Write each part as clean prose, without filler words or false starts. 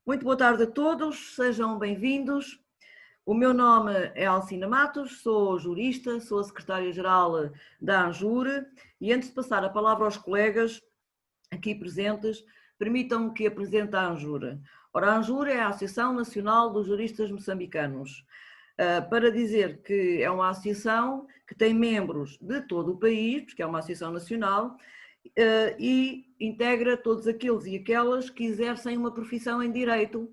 Muito boa tarde a todos, sejam bem-vindos. O meu nome é Alcina Matos, sou jurista, sou a secretária-geral da ANJUR e antes de passar a palavra aos colegas aqui presentes, permitam-me que apresente a ANJUR. Ora, a ANJUR é a Associação Nacional dos Juristas Moçambicanos, para dizer que é uma associação que tem membros de todo o país, porque é uma associação nacional, e integra todos aqueles e aquelas que exercem uma profissão em direito,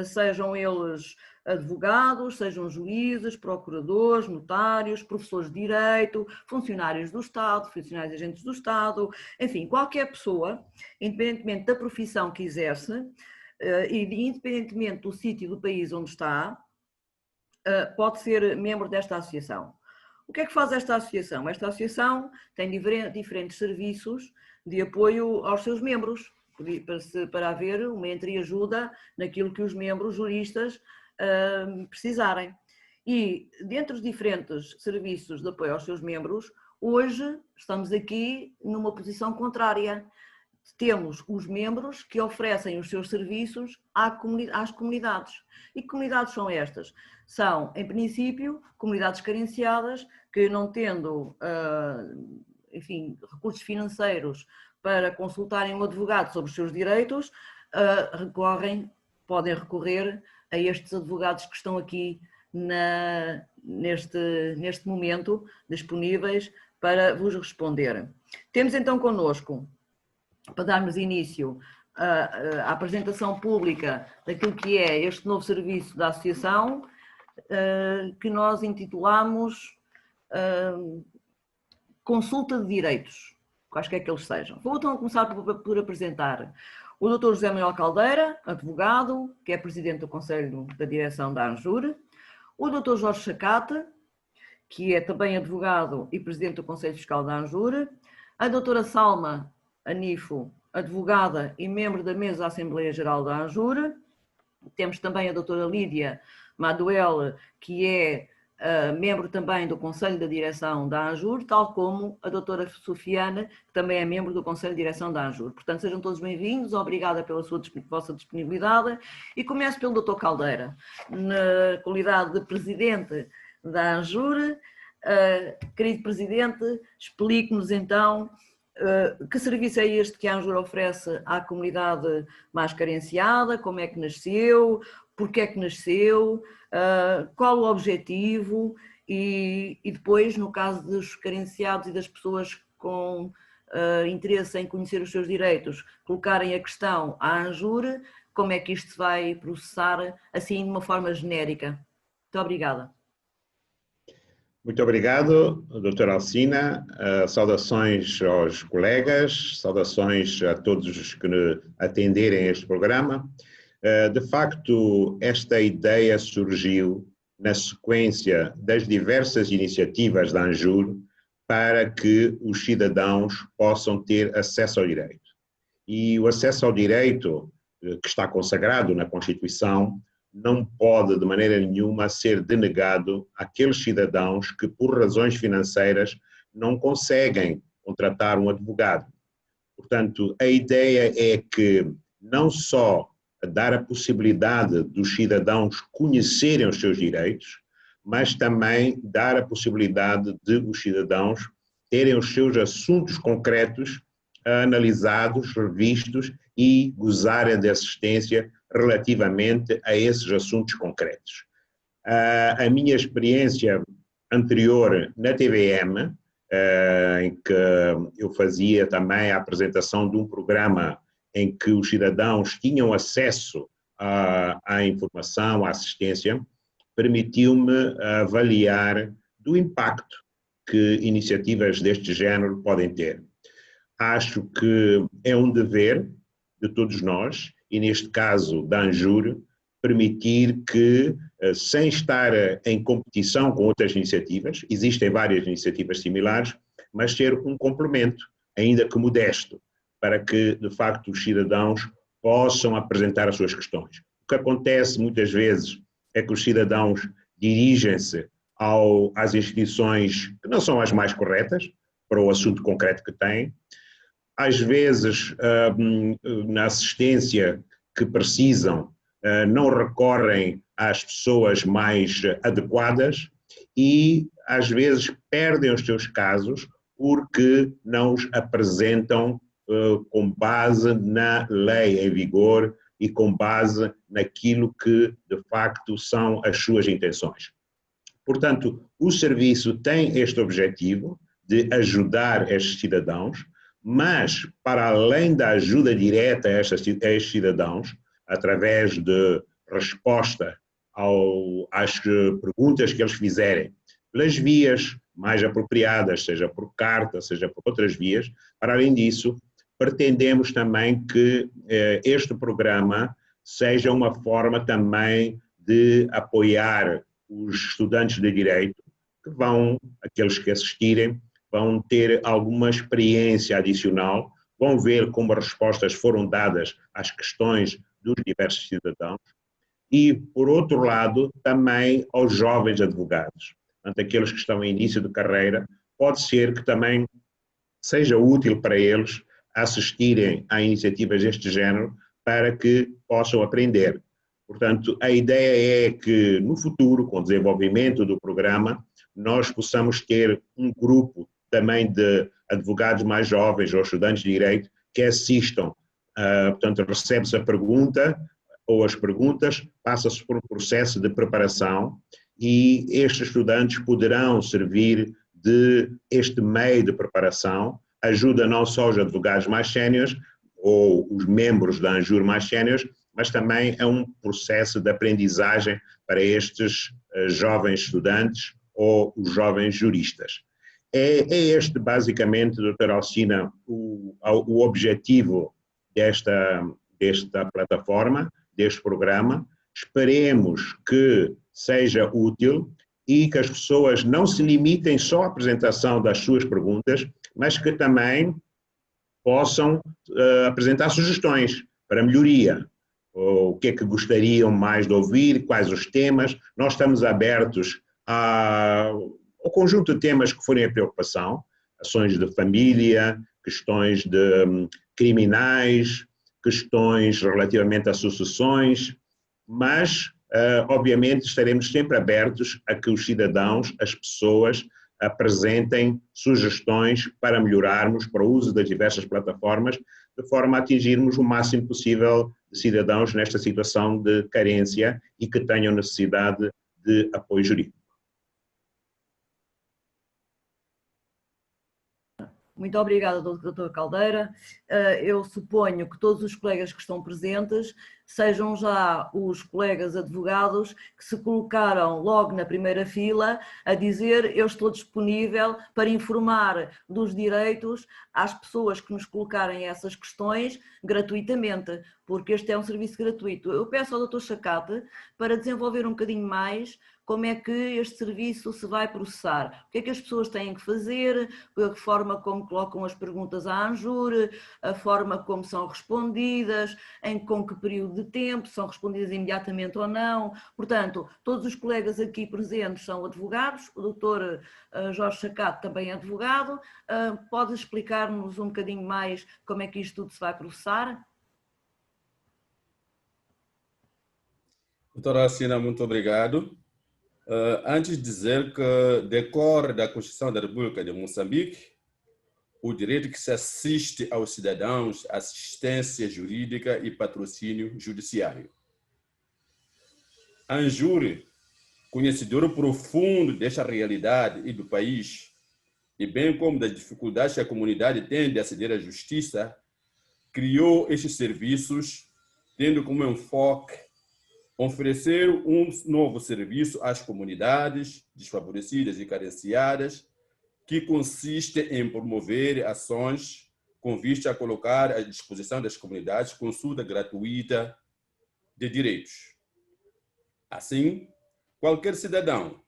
sejam eles advogados, sejam juízes, procuradores, notários, professores de direito, funcionários do Estado, funcionários agentes do Estado, enfim, qualquer pessoa, independentemente da profissão que exerce e independentemente do sítio do país onde está, pode ser membro desta associação. O que é que faz esta associação? Esta associação tem diferentes serviços de apoio aos seus membros, para haver uma entreajuda naquilo que os membros juristas precisarem. E dentre os diferentes serviços de apoio aos seus membros, hoje estamos aqui numa posição contrária. Temos os membros que oferecem os seus serviços às comunidades. E que comunidades são estas? São, em princípio, comunidades carenciadas que, não tendo, enfim, recursos financeiros para consultarem um advogado sobre os seus direitos, podem recorrer a estes advogados que estão aqui neste momento disponíveis para vos responder. Temos então connosco, para darmos início à apresentação pública daquilo que é este novo serviço da associação, que nós intitulamos Consulta de Direitos, quaisquer que eles sejam. Vou então começar por apresentar o Dr. José Manuel Caldeira, advogado, que é presidente do Conselho da Direção da ANJUR, o Dr. Jorge Chacate, que é também advogado e presidente do Conselho Fiscal da ANJUR, a doutora Salma Anifo, advogada e membro da mesa da Assembleia Geral da ANJUR. Temos também a doutora Lídia Maduel, que é membro também do Conselho da Direção da ANJUR, tal como a doutora Sofiana, que também é membro do Conselho de Direção da ANJUR. Portanto, sejam todos bem-vindos, obrigada pela vossa disponibilidade. E começo pelo Dr. Caldeira, na qualidade de presidente da ANJUR. Querido presidente, explique-nos então que serviço é este que a ANJUR oferece à comunidade mais carenciada, como é que nasceu, porque é que nasceu, qual o objetivo e depois, no caso dos carenciados e das pessoas com interesse em conhecer os seus direitos, colocarem a questão à ANJUR, como é que isto se vai processar assim de uma forma genérica. Muito obrigada. Muito obrigado, doutora Alcina. Saudações aos colegas, saudações a todos os que atenderem a este programa. De facto, esta ideia surgiu na sequência das diversas iniciativas da ANJUR para que os cidadãos possam ter acesso ao direito. E o acesso ao direito, que está consagrado na Constituição, não pode de maneira nenhuma ser denegado àqueles cidadãos que, por razões financeiras, não conseguem contratar um advogado. Portanto, a ideia é que não só dar a possibilidade dos cidadãos conhecerem os seus direitos, mas também dar a possibilidade de os cidadãos terem os seus assuntos concretos analisados, revistos e gozarem de assistência relativamente a esses assuntos concretos. A minha experiência anterior na TVM, em que eu fazia também a apresentação de um programa em que os cidadãos tinham acesso à informação, à assistência, permitiu-me avaliar do impacto que iniciativas deste género podem ter. Acho que é um dever de todos nós, e neste caso da ANJUR, permitir que, sem estar em competição com outras iniciativas, existem várias iniciativas similares, mas ser um complemento, ainda que modesto, para que, de facto, os cidadãos possam apresentar as suas questões. O que acontece muitas vezes é que os cidadãos dirigem-se às instituições que não são as mais corretas para o assunto concreto que têm. Às vezes, na assistência que precisam, não recorrem às pessoas mais adequadas e, às vezes, perdem os seus casos porque não os apresentam com base na lei em vigor e com base naquilo que, de facto, são as suas intenções. Portanto, o serviço tem este objetivo de ajudar estes cidadãos, mas, para além da ajuda direta a estes cidadãos, através de resposta às perguntas que eles fizerem, pelas vias mais apropriadas, seja por carta, seja por outras vias, para além disso, pretendemos também que este programa seja uma forma também de apoiar os estudantes de Direito, que aqueles que assistirem, vão ter alguma experiência adicional, vão ver como as respostas foram dadas às questões dos diversos cidadãos e, por outro lado, também aos jovens advogados. Portanto, aqueles que estão em início de carreira, pode ser que também seja útil para eles assistirem a iniciativas deste género para que possam aprender. Portanto, a ideia é que, no futuro, com o desenvolvimento do programa, nós possamos ter um grupo também de advogados mais jovens ou estudantes de direito que assistam. Portanto, recebe-se a pergunta ou as perguntas, passa-se por um processo de preparação e estes estudantes poderão servir de este meio de preparação, ajuda não só os advogados mais séniores ou os membros da ANJUR mais séniores, mas também é um processo de aprendizagem para estes jovens estudantes ou os jovens juristas. É este, basicamente, doutora Alcina, o objetivo desta plataforma, deste programa. Esperemos que seja útil e que as pessoas não se limitem só à apresentação das suas perguntas, mas que também possam apresentar sugestões para melhoria. O que é que gostariam mais de ouvir, quais os temas. Nós estamos abertos ao conjunto de temas que forem a preocupação, ações de família, questões de criminais, questões relativamente a sucessões, mas, obviamente, estaremos sempre abertos a que os cidadãos, as pessoas, apresentem sugestões para melhorarmos para o uso das diversas plataformas, de forma a atingirmos o máximo possível de cidadãos nesta situação de carência e que tenham necessidade de apoio jurídico. Muito obrigada, doutor Caldeira. Eu suponho que todos os colegas que estão presentes sejam já os colegas advogados que se colocaram logo na primeira fila a dizer: eu estou disponível para informar dos direitos às pessoas que nos colocarem essas questões gratuitamente, porque este é um serviço gratuito. Eu peço ao doutor Chacate para desenvolver um bocadinho mais como é que este serviço se vai processar, o que é que as pessoas têm que fazer, a forma como colocam as perguntas à ANJUR, a forma como são respondidas, com que período de tempo, são respondidas imediatamente ou não. Portanto, todos os colegas aqui presentes são advogados, o doutor Jorge Chacate também é advogado. Pode explicar-nos um bocadinho mais como é que isto tudo se vai processar? Doutora Alcina, muito obrigado. Antes de dizer que decorre da Constituição da República de Moçambique o direito que se assiste aos cidadãos, assistência jurídica e patrocínio judiciário. A ANJUR, conhecedora profundo desta realidade e do país, e bem como das dificuldades que a comunidade tem de aceder à justiça, criou estes serviços tendo como enfoque oferecer um novo serviço às comunidades desfavorecidas e carenciadas, que consiste em promover ações com vista a colocar à disposição das comunidades consulta gratuita de direitos. Assim, qualquer cidadão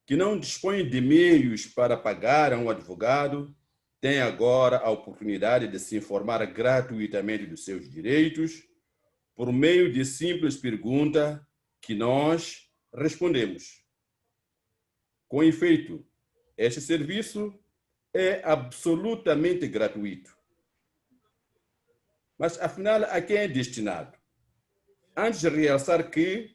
que não dispõe de meios para pagar a um advogado tem agora a oportunidade de se informar gratuitamente dos seus direitos por meio de simples pergunta que nós respondemos. Com efeito, este serviço é absolutamente gratuito. Mas, afinal, a quem é destinado? Antes de realçar que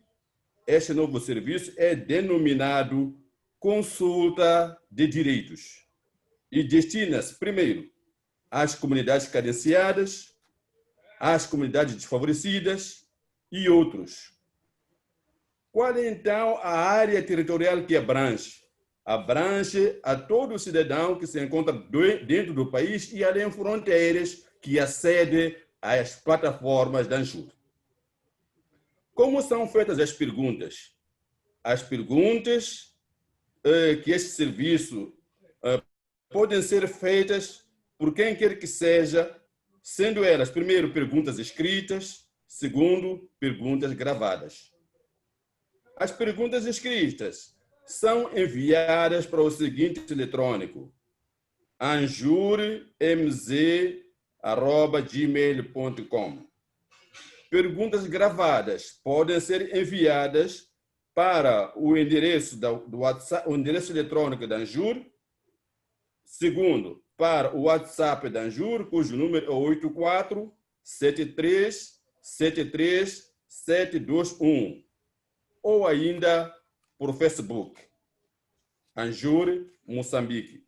este novo serviço é denominado consulta de direitos e destina-se, primeiro, às comunidades carenciadas, às comunidades desfavorecidas e outros. Qual é, então, a área territorial que abrange? Abrange a todo cidadão que se encontra dentro do país e além fronteiras que acede às plataformas da Anjur. Como são feitas as perguntas? As perguntas que este serviço podem ser feitas por quem quer que seja, sendo elas, primeiro, perguntas escritas, segundo, perguntas gravadas. As perguntas escritas são enviadas para o seguinte eletrônico: anjurmz@gmail.com. Perguntas gravadas podem ser enviadas para o endereço do WhatsApp, o endereço eletrônico da Anjur, segundo, para o WhatsApp da Anjur, cujo número é 8473733721, ou ainda por Facebook, Anjur, Moçambique.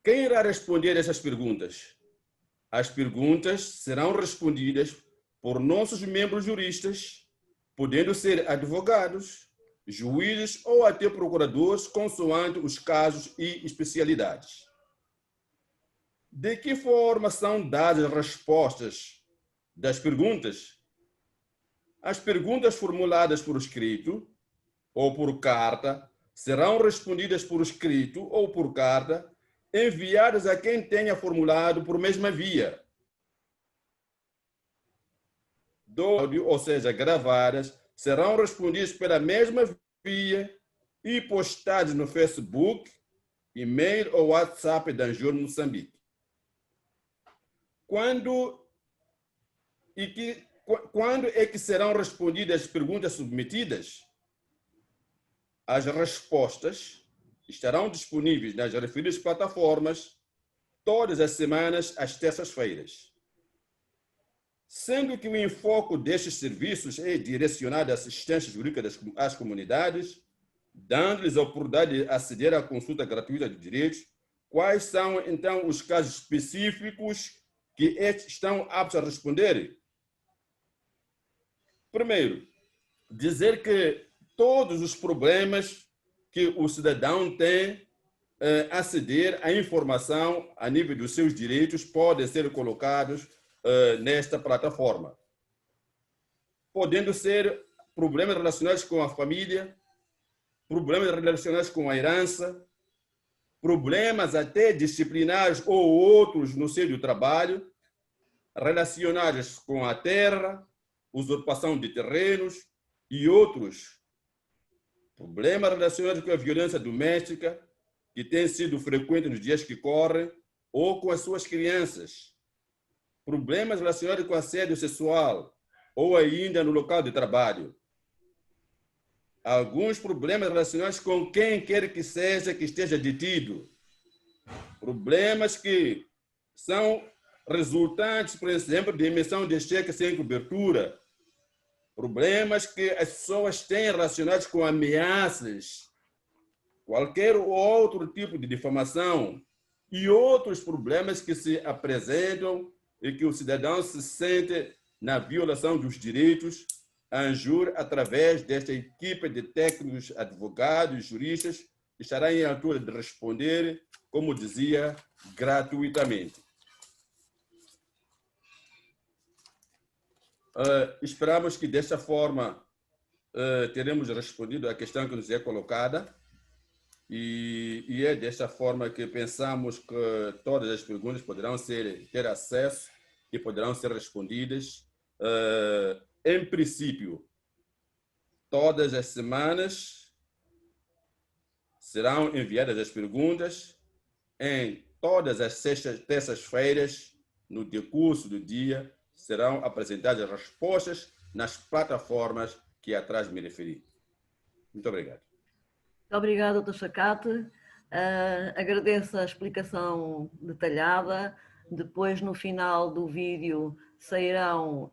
Quem irá responder essas perguntas? As perguntas serão respondidas por nossos membros juristas, podendo ser advogados, juízes ou até procuradores, consoante os casos e especialidades. De que forma são dadas as respostas das perguntas? As perguntas formuladas por escrito ou por carta serão respondidas por escrito ou por carta, enviadas a quem tenha formulado por mesma via, ou seja, gravadas, serão respondidas pela mesma via e postadas no Facebook, e-mail ou WhatsApp da Anjur Moçambique. Quando é que serão respondidas as perguntas submetidas? As respostas estarão disponíveis nas referidas plataformas todas as semanas, às terças-feiras. Sendo que o enfoque destes serviços é direcionado à assistência jurídica às comunidades, dando-lhes a oportunidade de aceder à consulta gratuita de direitos, quais são, então, os casos específicos que estes estão aptos a responder? Primeiro, dizer que todos os problemas que o cidadão tem aceder à informação a nível dos seus direitos podem ser colocados nesta plataforma, podendo ser problemas relacionados com a família, problemas relacionados com a herança, problemas até disciplinares ou outros no seio do trabalho, relacionados com a terra, usurpação de terrenos e outros problemas relacionados com a violência doméstica, que tem sido frequente nos dias que correm, ou com as suas crianças, problemas relacionados com assédio sexual, ou ainda no local de trabalho. Alguns problemas relacionados com quem quer que seja que esteja detido, problemas que são resultantes, por exemplo, de emissão de cheque sem cobertura, problemas que as pessoas têm relacionados com ameaças, qualquer outro tipo de difamação e outros problemas que se apresentam e que o cidadão se sente na violação dos direitos. A Anjur, através desta equipe de técnicos, advogados, juristas, estará em altura de responder, como dizia, gratuitamente. Esperamos que desta forma teremos respondido à questão que nos é colocada e é desta forma que pensamos que todas as perguntas poderão ter acesso e poderão ser respondidas. Em princípio, todas as semanas serão enviadas as perguntas. Em todas as terças-feiras, no decurso do dia, serão apresentadas as respostas nas plataformas que atrás me referi. Muito obrigado. Muito obrigada, Dr. Chacate. Agradeço a explicação detalhada Depois, no final do vídeo, sairão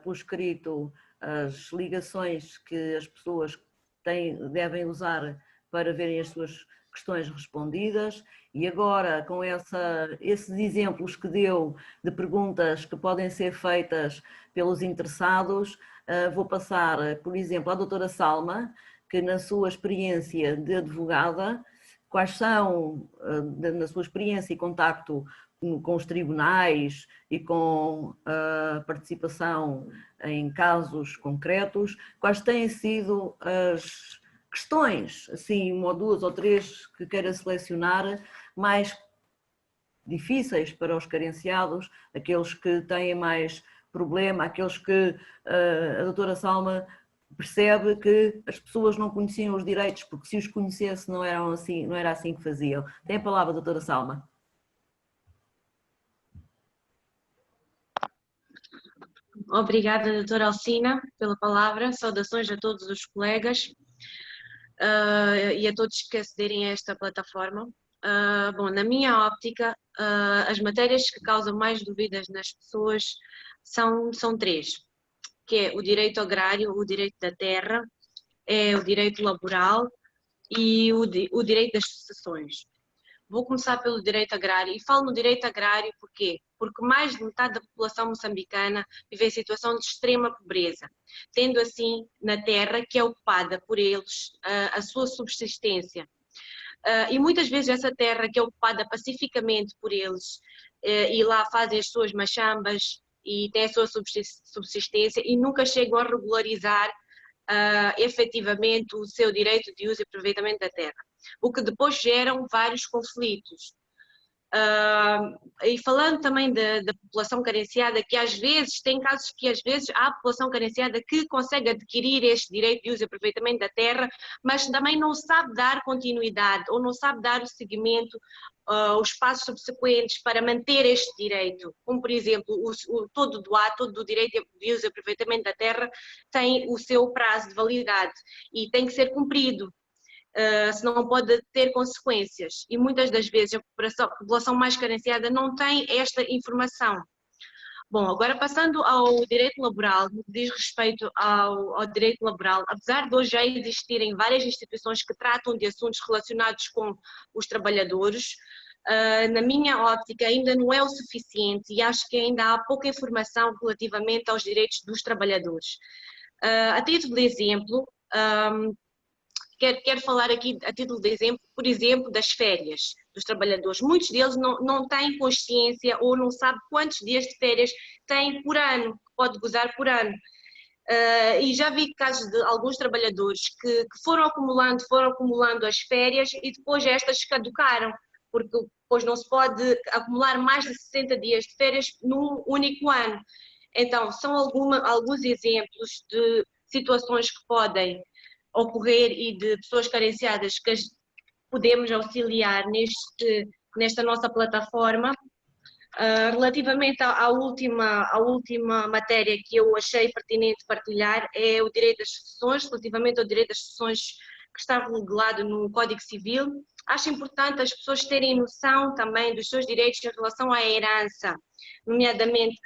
por escrito as ligações que as pessoas devem usar para verem as suas questões respondidas. E agora, com esses exemplos que deu de perguntas que podem ser feitas pelos interessados, vou passar, por exemplo, à doutora Salma, que na sua experiência de advogada, quais são, na sua experiência e contacto com os tribunais e com a participação em casos concretos, quais têm sido as questões, assim, uma ou duas ou três que queira selecionar, mais difíceis para os carenciados, aqueles que têm mais problema, aqueles que a doutora Salma percebe que as pessoas não conheciam os direitos, porque se os conhecesse não era assim que faziam. Tem a palavra, doutora Salma. Obrigada, doutora Alcina, pela palavra. Saudações a todos os colegas e a todos que acederem a esta plataforma. Bom, na minha óptica, as matérias que causam mais dúvidas nas pessoas são três, que é o direito agrário, o direito da terra, é o direito laboral e o direito das sucessões. Vou começar pelo direito agrário, e falo no direito agrário porquê? Porque mais de metade da população moçambicana vive em situação de extrema pobreza, tendo assim na terra que é ocupada por eles a sua subsistência. E muitas vezes essa terra que é ocupada pacificamente por eles, e lá fazem as suas machambas e têm a sua subsistência e nunca chegam a regularizar efetivamente o seu direito de uso e aproveitamento da terra, o que depois geram vários conflitos. E falando também da população carenciada, que às vezes, tem casos que às vezes há população carenciada que consegue adquirir este direito de uso e aproveitamento da terra, mas também não sabe dar continuidade ou não sabe dar o seguimento, os passos subsequentes para manter este direito, como por exemplo, todo o direito de uso e aproveitamento da terra tem o seu prazo de validade e tem que ser cumprido. Senão pode ter consequências e muitas das vezes a população mais carenciada não tem esta informação. Bom, agora passando ao direito laboral, no que diz respeito ao direito laboral, apesar de hoje já existirem várias instituições que tratam de assuntos relacionados com os trabalhadores, na minha óptica ainda não é o suficiente e acho que ainda há pouca informação relativamente aos direitos dos trabalhadores. A título de exemplo, quero falar aqui a título de exemplo, por exemplo, das férias dos trabalhadores. Muitos deles não têm consciência ou não sabem quantos dias de férias têm por ano, que pode gozar por ano. E já vi casos de alguns trabalhadores que foram acumulando as férias e depois estas caducaram, porque depois não se pode acumular mais de 60 dias de férias num único ano. Então, são alguns exemplos de situações que podem ocorrer e de pessoas carenciadas que podemos auxiliar nesta nossa plataforma. Relativamente à última matéria que eu achei pertinente partilhar é o direito das sucessões, relativamente ao direito das sucessões que está regulado no Código Civil. Acho importante as pessoas terem noção também dos seus direitos em relação à herança, nomeadamente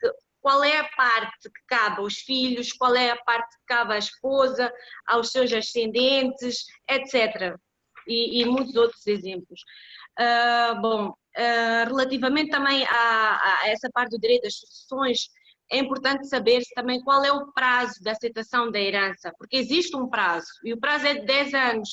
qual é a parte que cabe aos filhos, qual é a parte que cabe à esposa, aos seus ascendentes, etc. E muitos outros exemplos. Relativamente também a essa parte do direito das sucessões, é importante saber também qual é o prazo da aceitação da herança, porque existe um prazo, e o prazo é de 10 anos,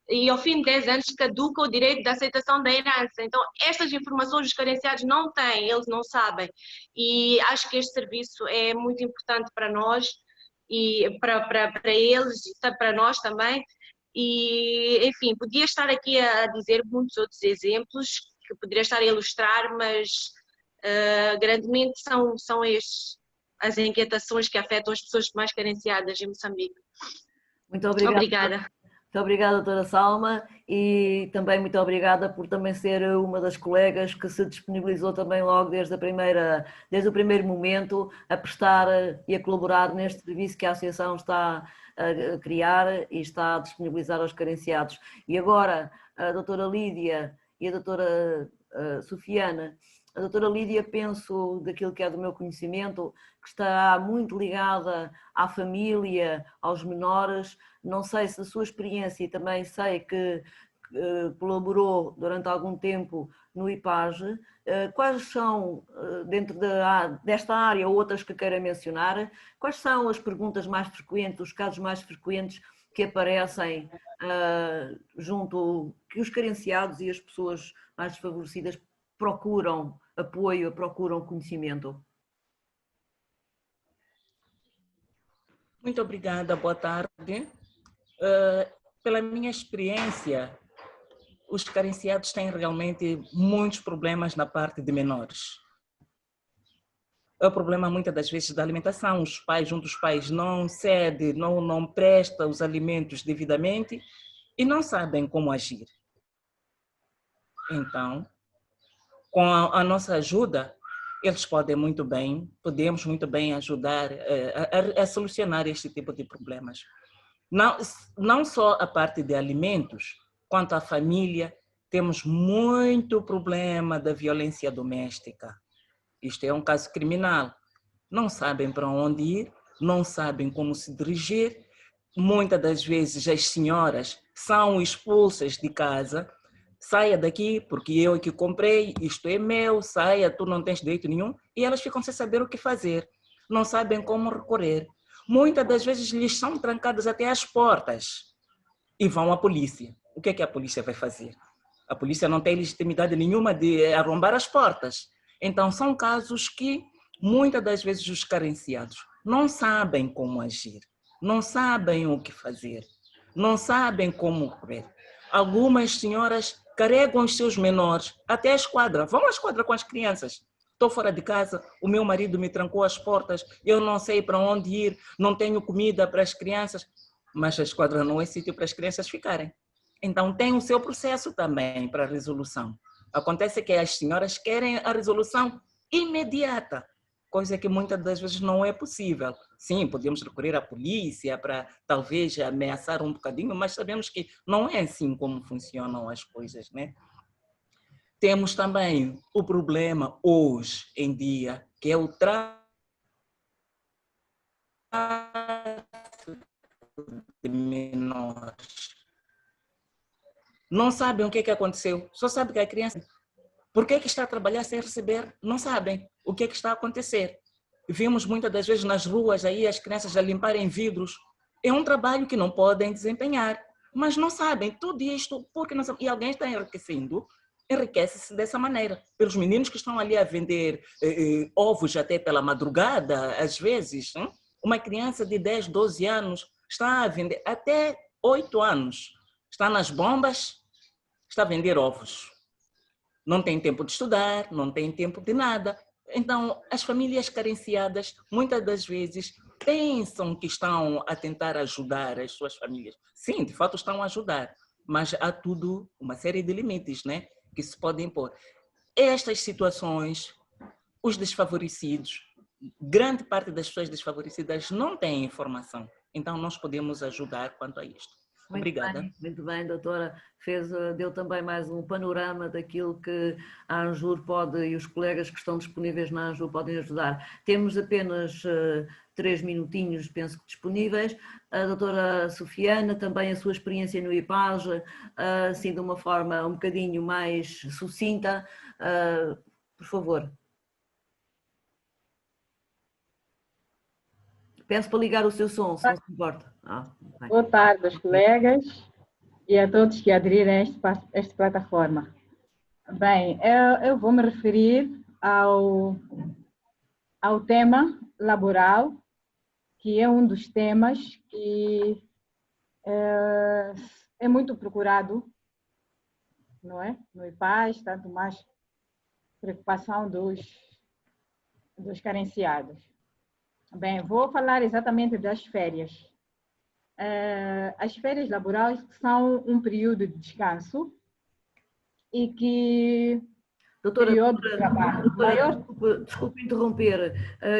e ao fim de 10 anos caduca o direito da aceitação da herança. Então, estas informações os carenciados não têm, eles não sabem, e acho que este serviço é muito importante para nós, e para eles, e para nós também, e enfim, podia estar aqui a dizer muitos outros exemplos, que poderia estar a ilustrar, mas grandemente são estes as inquietações que afetam as pessoas mais carenciadas em Moçambique. Muito obrigada. Obrigada. Muito obrigada, doutora Salma, e também muito obrigada por também ser uma das colegas que se disponibilizou também logo desde o primeiro momento a prestar e a colaborar neste serviço que a Associação está a criar e está a disponibilizar aos carenciados. E agora a doutora Lídia e a doutora Sofiana A doutora Lídia, penso, daquilo que é do meu conhecimento, que está muito ligada à família, aos menores. Não sei se a sua experiência, e também sei que colaborou durante algum tempo no IPAGE, quais são, dentro desta área ou outras que queira mencionar, quais são as perguntas mais frequentes, os casos mais frequentes que aparecem junto, que os carenciados e as pessoas mais desfavorecidas procuram apoio, procuram conhecimento? Muito obrigada, boa tarde. Pela minha experiência, os carenciados têm realmente muitos problemas na parte de menores. É o problema muitas das vezes da alimentação. Os pais, um dos pais não cede, não presta os alimentos devidamente e não sabem como agir. Então, com a nossa ajuda, eles podemos muito bem ajudar a solucionar este tipo de problemas. Não só a parte de alimentos, quanto à família, temos muito problema da violência doméstica. Isto é um caso criminal. Não sabem para onde ir, não sabem como se dirigir. Muitas das vezes as senhoras são expulsas de casa. Saia daqui porque eu que comprei, isto é meu, saia, tu não tens direito nenhum. E elas ficam sem saber o que fazer. Não sabem como recorrer. Muitas das vezes lhes são trancadas até as portas e vão à polícia. O que é que a polícia vai fazer? A polícia não tem legitimidade nenhuma de arrombar as portas. Então, são casos que muitas das vezes os carenciados não sabem como agir, não sabem o que fazer, não sabem como correr. Algumas senhoras carregam os seus menores até a esquadra, vão à esquadra com as crianças. Estou fora de casa, o meu marido me trancou as portas, eu não sei para onde ir, não tenho comida para as crianças, mas a esquadra não é sítio para as crianças ficarem. Então tem o seu processo também para a resolução. Acontece que as senhoras querem a resolução imediata, coisa que muitas das vezes não é possível. Sim, podemos recorrer à polícia para talvez ameaçar um bocadinho, mas sabemos que não é assim como funcionam as coisas, né? Temos também o problema hoje em dia, que é o tráfico de menores. Não sabem o que aconteceu, só sabem que a criança... Por que está a trabalhar sem receber? Não sabem o que está a acontecer. Vimos muitas das vezes nas ruas aí as crianças a limparem vidros. É um trabalho que não podem desempenhar, mas não sabem tudo isto porque não sabem. E alguém está enriquecendo, enriquece-se dessa maneira. Pelos meninos que estão ali a vender ovos até pela madrugada, às vezes. Uma criança de 10, 12 anos está a vender até 8 anos. Está nas bombas, está a vender ovos. Não tem tempo de estudar, não tem tempo de nada. Então, as famílias carenciadas, muitas das vezes, pensam que estão a tentar ajudar as suas famílias. Sim, de fato estão a ajudar, mas há tudo, uma série de limites, né, que se podem pôr. Estas situações, os desfavorecidos, grande parte das pessoas desfavorecidas não têm informação. Então, nós podemos ajudar quanto a isto. Obrigada. Muito bem, doutora. Deu também mais um panorama daquilo que a ANJUR pode e os colegas que estão disponíveis na ANJUR podem ajudar. Temos apenas 3 minutinhos, penso que disponíveis. A doutora Sofiana, também a sua experiência no IPAGE, assim de uma forma um bocadinho mais sucinta, por favor. Peço para ligar o seu som, se não se importa. Boa tarde aos colegas e a todos que aderiram a esta plataforma. Bem, eu vou me referir ao tema laboral, que é um dos temas que é muito procurado, não é? No IPAGE, tanto mais preocupação dos carenciados. Bem, vou falar exatamente das férias. As férias laborais são um período de descanso e que Doutora, período de trabalho. Maior... desculpe interromper,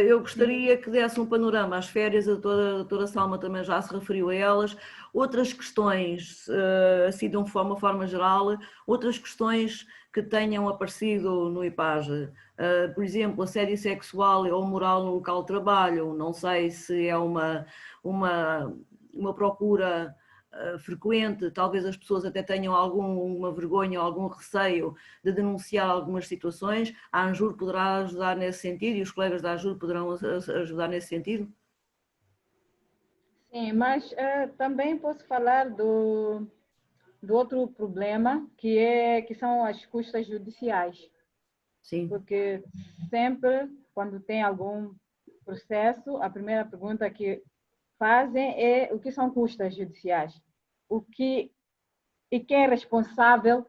eu gostaria que desse um panorama às férias, a doutora Salma também já se referiu a elas, outras questões, assim de uma forma geral, outras questões que tenham aparecido no IPAGE, por exemplo, assédio sexual ou moral no local de trabalho, não sei se é uma procura frequente, talvez as pessoas até tenham alguma vergonha ou algum receio de denunciar algumas situações, a ANJUR poderá ajudar nesse sentido e os colegas da ANJUR poderão ajudar nesse sentido? Sim, mas também posso falar do outro problema, que são as custas judiciais. Sim. Porque sempre, quando tem algum processo, a primeira pergunta que fazem é o que são custas judiciais, e quem é responsável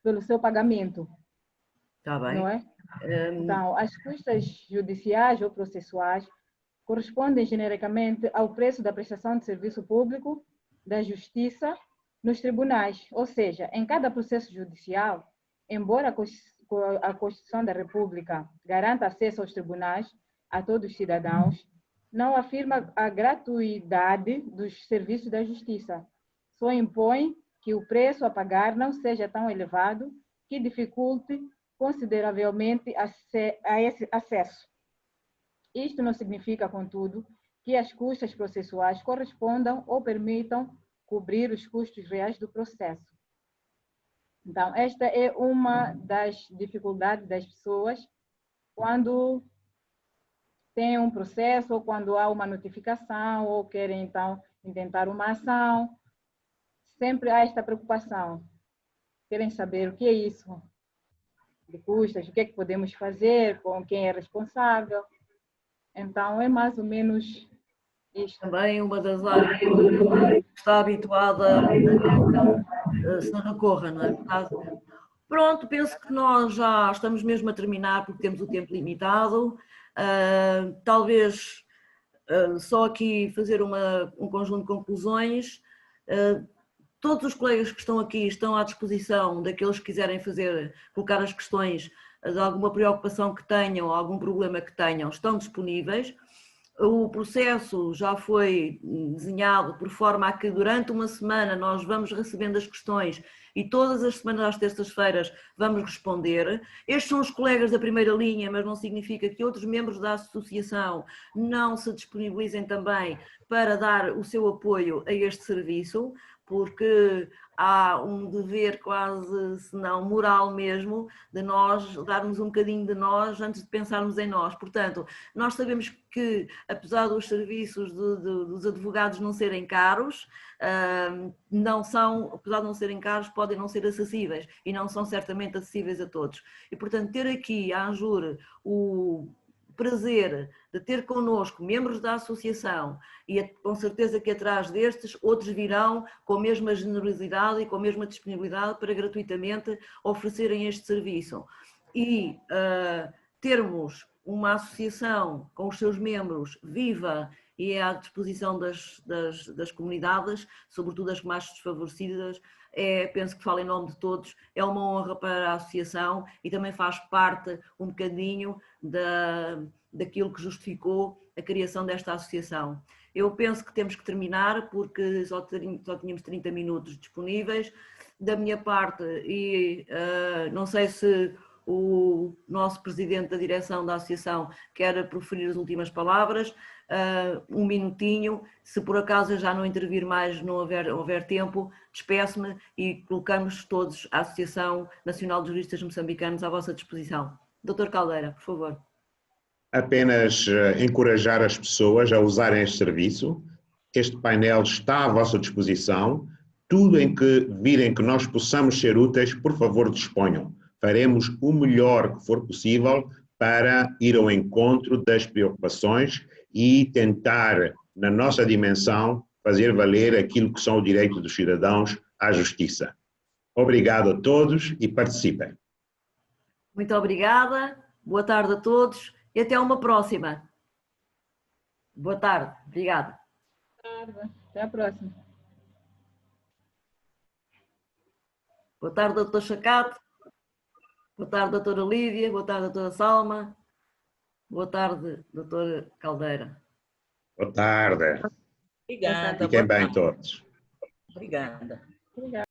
pelo seu pagamento. Está bem. Não é? Então, as custas judiciais ou processuais correspondem genericamente ao preço da prestação de serviço público da justiça nos tribunais, ou seja, em cada processo judicial, embora a Constituição da República garanta acesso aos tribunais a todos os cidadãos, não afirma a gratuidade dos serviços da justiça. Só impõe que o preço a pagar não seja tão elevado que dificulte consideravelmente a esse acesso. Isto não significa, contudo, que as custas processuais correspondam ou permitam cobrir os custos reais do processo. Então, esta é uma das dificuldades das pessoas quando tem um processo ou quando há uma notificação ou querem, então, intentar uma ação. Sempre há esta preocupação. Querem saber o que é isso de custas, o que é que podemos fazer, com quem é responsável. Então, é mais ou menos isto. Também uma das áreas que está habituada a se recorra, não é? Pronto, penso que nós já estamos mesmo a terminar porque temos o tempo limitado. Talvez só aqui fazer um conjunto de conclusões. Todos os colegas que estão aqui estão à disposição daqueles que quiserem colocar as questões de alguma preocupação que tenham, algum problema que tenham, estão disponíveis. O processo já foi desenhado por forma a que durante uma semana nós vamos recebendo as questões e todas as semanas às terças-feiras vamos responder. Estes são os colegas da primeira linha, mas não significa que outros membros da associação não se disponibilizem também para dar o seu apoio a este serviço, porque há um dever quase, se não moral mesmo, de nós darmos um bocadinho de nós antes de pensarmos em nós. Portanto, nós sabemos que, apesar dos serviços dos advogados não serem caros, apesar de não serem caros, podem não ser acessíveis e não são certamente acessíveis a todos. E, portanto, ter aqui a ANJUR o prazer de ter connosco membros da associação e com certeza que atrás destes outros virão com a mesma generosidade e com a mesma disponibilidade para gratuitamente oferecerem este serviço. E termos uma associação com os seus membros viva e é à disposição das comunidades, sobretudo as mais desfavorecidas, penso que falo em nome de todos, é uma honra para a associação e também faz parte um bocadinho daquilo que justificou a criação desta associação. Eu penso que temos que terminar porque só tínhamos 30 minutos disponíveis. Da minha parte, e não sei se o nosso presidente da direção da associação quer proferir as últimas palavras, um minutinho, se por acaso eu já não intervir mais, não houver tempo, despeço-me e colocamos todos a Associação Nacional de Juristas Moçambicanos à vossa disposição. Dr. Caldeira, por favor. Apenas encorajar as pessoas a usarem este serviço. Este painel está à vossa disposição. Tudo em que virem que nós possamos ser úteis, por favor, disponham. Faremos o melhor que for possível para ir ao encontro das preocupações e tentar, na nossa dimensão, fazer valer aquilo que são os direitos dos cidadãos à justiça. Obrigado a todos e participem. Muito obrigada, boa tarde a todos e até uma próxima. Boa tarde, obrigada. Boa tarde, até a próxima. Boa tarde, Dr. Chacate. Boa tarde, doutora Lídia. Boa tarde, doutora Salma. Boa tarde, doutora Caldeira. Boa tarde. Obrigada. Fiquem boa bem tarde. todos. Obrigada. Obrigada.